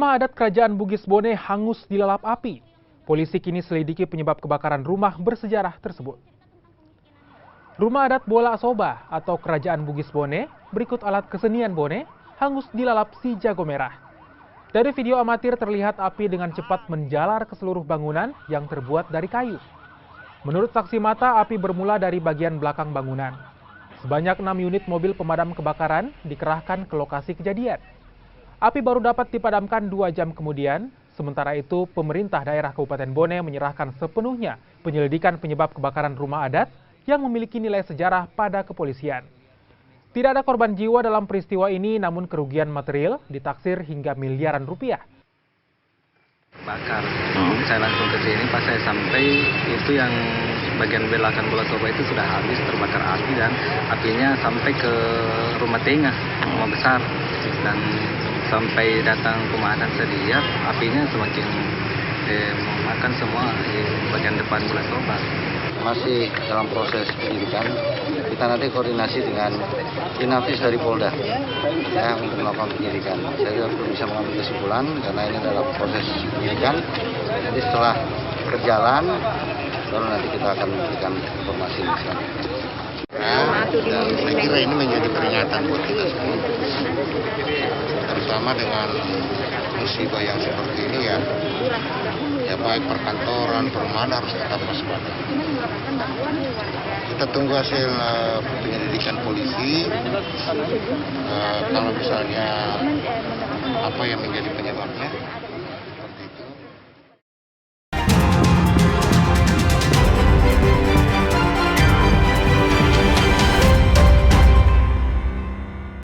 Rumah adat Kerajaan Bugis Bone hangus dilalap api. Polisi kini selidiki penyebab kebakaran rumah bersejarah tersebut. Rumah adat Bola Soba atau Kerajaan Bugis Bone, berikut alat kesenian Bone, hangus dilalap si jago merah. Dari video amatir terlihat api dengan cepat menjalar ke seluruh bangunan yang terbuat dari kayu. Menurut saksi mata, api bermula dari bagian belakang bangunan. Sebanyak 6 unit mobil pemadam kebakaran dikerahkan ke lokasi kejadian. Api baru dapat dipadamkan 2 jam kemudian. Sementara itu, pemerintah daerah Kabupaten Bone menyerahkan sepenuhnya penyelidikan penyebab kebakaran rumah adat yang memiliki nilai sejarah pada kepolisian. Tidak ada korban jiwa dalam peristiwa ini, namun kerugian material ditaksir hingga miliaran rupiah. Bakar. Saya langsung ke sini, pas saya sampai itu yang bagian belakang Bola Soba itu sudah habis terbakar api dan apinya sampai ke rumah tengah, rumah besar, dan sampai datang pemadam saya lihat apinya semakin memakan semua di bagian depan Bola Soba. Masih dalam proses penyidikan, kita nanti koordinasi dengan Inavis dari Polda ya, untuk melakukan penyidikan. Saya belum bisa mengambil kesimpulan karena ini dalam proses penyidikan. Jadi setelah berjalan, baru nanti kita akan memberikan informasi selanjutnya. Dan saya kira ini menjadi peringatan buat kita semua, terutama dengan musibah yang seperti ini ya baik perkantoran, perumahan harus tetap waspada. Kita tunggu hasil penyelidikan polisi, kalau misalnya apa yang menjadi penyebabnya.